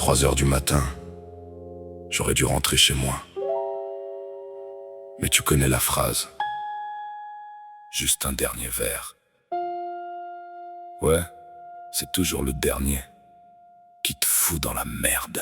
3 heures du matin. J'aurais dû rentrer chez moi. Mais tu connais la phrase. Juste un dernier verre. Ouais, c'est toujours le dernier qui te fout dans la merde.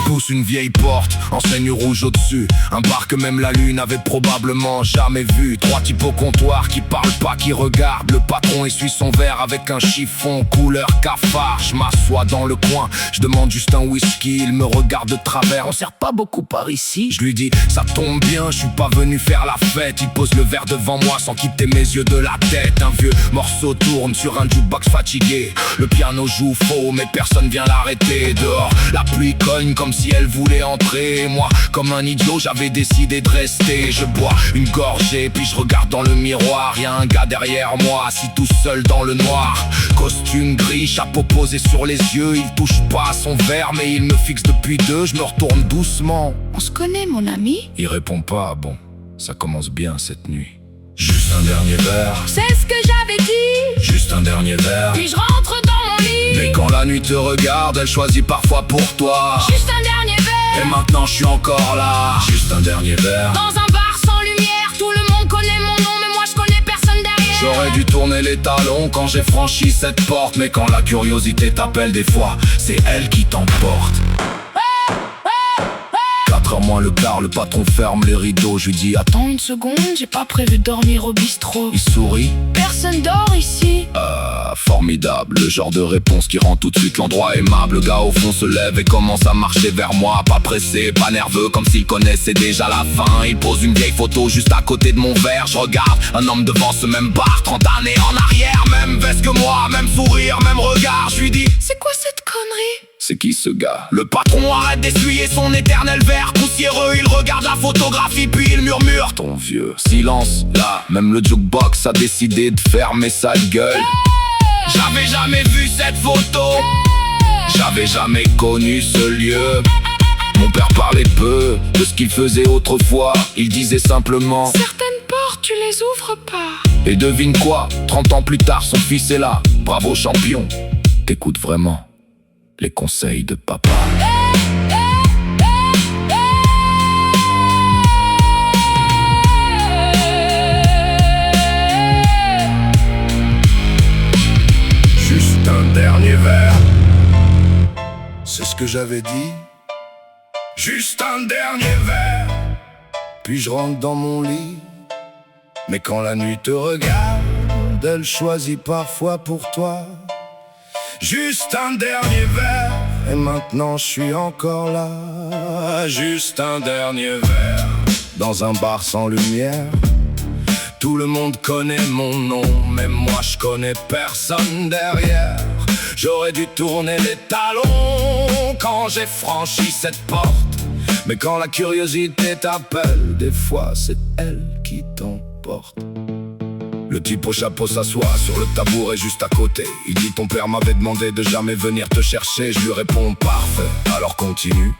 Pousse une vieille porte, enseigne rouge au-dessus. Un bar que même la lune avait probablement jamais vu. 3 types au comptoir qui parlent pas, qui regardent. Le patron essuie son verre avec un chiffon couleur cafard. Je m'assois dans le coin, je demande juste un whisky. Il me regarde de travers, on sert pas beaucoup par ici. Je lui dis, ça tombe bien, je suis pas venu faire la fête. Il pose le verre devant moi sans quitter mes yeux de la tête. Un vieux morceau tourne sur un jukebox fatigué. Le piano joue faux mais personne vient l'arrêter. Dehors, la pluie cogne comme si elle voulait entrer. Moi, comme un idiot, j'avais décidé de rester. Je bois une gorgée, puis je regarde dans le miroir. Y'a un gars derrière moi, assis tout seul dans le noir. Costume gris, chapeau posé sur les yeux. Il touche pas à son verre, mais il me fixe depuis 2. Je me retourne doucement. On se connaît, mon ami? Il répond pas, bon, ça commence bien cette nuit. Juste un dernier verre. C'est ce que j'avais dit. Juste un dernier verre. Puis je rentre dans mon lit. Mais quand la nuit te regarde, elle choisit parfois pour toi. Juste un dernier verre. Et maintenant je suis encore là. Juste un dernier verre. Dans un bar sans lumière, tout le monde connaît mon nom, mais moi je connais personne derrière. J'aurais dû tourner les talons quand j'ai franchi cette porte. Mais quand la curiosité t'appelle des fois, c'est elle qui t'emporte. 4h moins le quart, le patron ferme les rideaux. Je lui dis, attends Attends une seconde, j'ai pas prévu de dormir au bistrot. il sourit. Personne dort ici. Formidable, le genre de réponse qui rend tout de suite l'endroit aimable. Le gars au fond se lève et commence à marcher vers moi. Pas pressé, pas nerveux, comme s'il connaissait déjà la fin. Il pose une vieille photo juste à côté de mon verre. Je regarde un homme devant ce même bar, 30 années en arrière. Même veste que moi, même sourire, même regard. Je lui dis, C'est quoi cette connerie? c'est qui ce gars? Le patron arrête d'essuyer son éternel verre poussiéreux. Il regarde la photographie puis il murmure, ton vieux. Silence, là, même le jukebox a décidé de fermer sa gueule. J'avais jamais vu cette photo, j'avais jamais connu ce lieu. Mon père parlait peu de ce qu'il faisait autrefois. Il disait simplement, Certaines portes, tu les ouvres pas. et devine quoi, 30 ans plus tard son fils est là. Bravo champion, t'écoutes vraiment les conseils de papa. Juste un dernier verre, c'est ce que j'avais dit. Juste un dernier verre, puis je rentre dans mon lit. Mais quand la nuit te regarde, elle choisit parfois pour toi. Juste un dernier verre, et maintenant je suis encore là. Juste un dernier verre, dans un bar sans lumière. Tout le monde connaît mon nom, mais moi je connais personne derrière. J'aurais dû tourner les talons quand j'ai franchi cette porte. Mais quand la curiosité t'appelle, des fois c'est elle qui t'emporte. Le type au chapeau s'assoit sur le tabouret juste à côté. Il dit, ton père m'avait demandé de jamais venir te chercher. Je lui réponds, parfait, alors continue.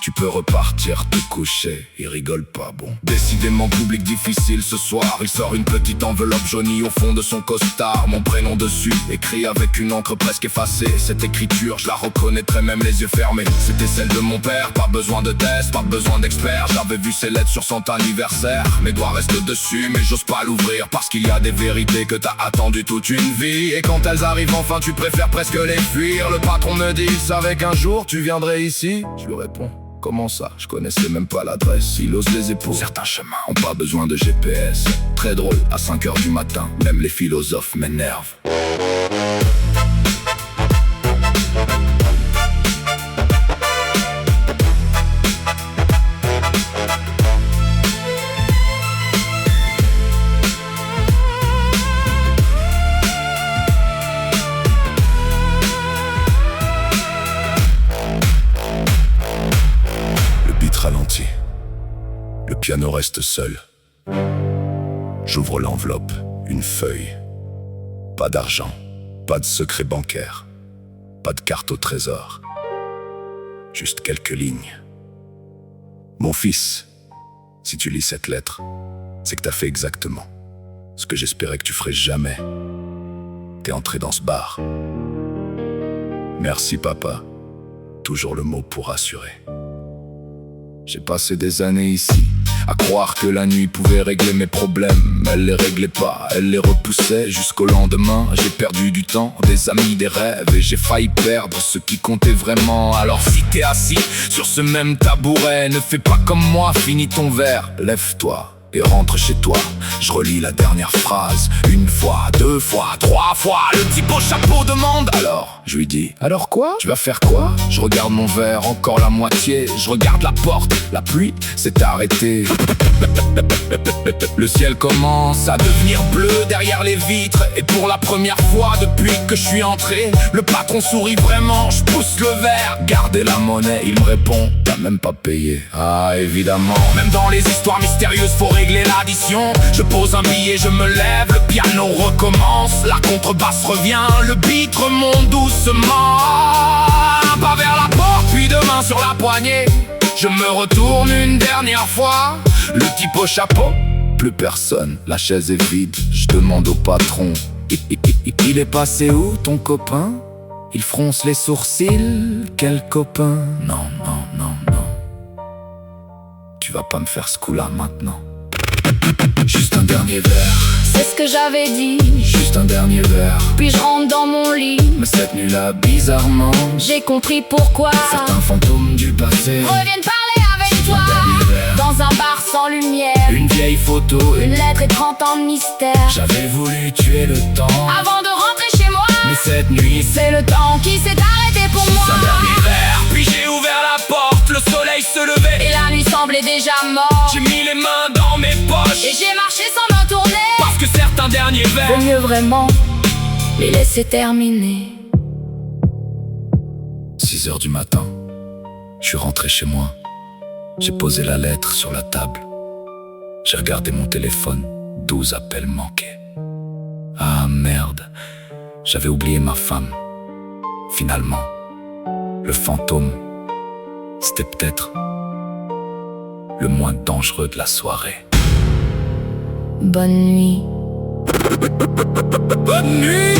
Tu peux repartir te coucher, il rigole pas, bon. Décidément public difficile ce soir. Il sort une petite enveloppe jaunie au fond de son costard. Mon prénom dessus, écrit avec une encre presque effacée. Cette écriture, je la reconnaîtrais même les yeux fermés. C'était celle de mon père, pas besoin de test, pas besoin d'expert. J'avais vu ses lettres sur son anniversaire. Mes doigts restent dessus, mais j'ose pas l'ouvrir. Parce qu'il y a des vérités que t'as attendues toute une vie. Et quand elles arrivent enfin, tu préfères presque les fuir. Le patron me dit, il savait qu'un jour tu viendrais ici. Je lui réponds, comment ça? Je connaissais même pas l'adresse. Il hausse les épaules. Certains chemins ont pas besoin de GPS. Très drôle, à 5h du matin, même les philosophes m'énervent. Ralenti. Le piano reste seul. J'ouvre l'enveloppe, une feuille. Pas d'argent, pas de secret bancaire, pas de carte au trésor. juste quelques lignes. Mon fils, si tu lis cette lettre, c'est que t'as fait exactement ce que j'espérais que tu ferais jamais. T'es entré dans ce bar. Merci papa, toujours le mot pour rassurer. J'ai passé des années ici, à croire que la nuit pouvait régler mes problèmes. Elle les réglait pas, elle les repoussait jusqu'au lendemain. J'ai perdu du temps, des amis, des rêves, et j'ai failli perdre ce qui comptait vraiment. Alors si t'es assis sur ce même tabouret, ne fais pas comme moi, finis ton verre. Lève-toi et rentre chez toi. Je relis la dernière phrase, une fois, deux fois, trois fois. Le type au chapeau demande alors. Je lui dis, alors quoi? Tu vas faire quoi? Je regarde mon verre, encore la moitié. Je regarde la porte, la pluie s'est arrêtée. Le ciel commence à devenir bleu derrière les vitres. Et pour la première fois depuis que je suis entré, le patron sourit vraiment, je pousse le verre. Gardez la monnaie, il me répond, t'as même pas payé. Ah évidemment, même dans les histoires mystérieuses faut régler l'addition. Je pose un billet, je me lève, le piano recommence. La contrebasse revient, le beat remonte doucement. Un pas vers la porte, puis deux mains sur la poignée. Je me retourne une dernière fois. Le type au chapeau, plus personne, la chaise est vide. Je demande au patron, il est passé où ton copain? Il fronce les sourcils, quel copain? Non, non, non, non. Tu vas pas me faire ce coup-là maintenant. Juste un dernier verre, C'est ce que j'avais dit. juste un dernier verre. Puis je rentre dans mon lit. Mais cette nuit-là, bizarrement, J'ai compris pourquoi certains fantômes du passé reviennent parler avec toi. dernier verre. Dans un bar sans lumière, Une vieille photo, une lettre et 30 ans de mystère. j'avais voulu tuer le temps. Avant de rentrer chez moi, Mais cette nuit, c'est le temps qui s'est arrêté pour moi. un dernier verre. Puis j'ai ouvert la porte, le soleil se levait. Et la nuit semblait déjà morte. J'ai mis les mains dans mes poches. Et j'ai marché sans me tourner. Parce que certains derniers Vaut verres mieux vraiment les laisser terminer. 6 heures du matin, je suis rentré chez moi. J'ai posé la lettre sur la table. J'ai regardé mon téléphone, 12 appels manqués. Ah merde, j'avais oublié ma femme. Finalement, le fantôme, c'était peut-être le moins dangereux de la soirée. Bonne nuit. Bonne nuit!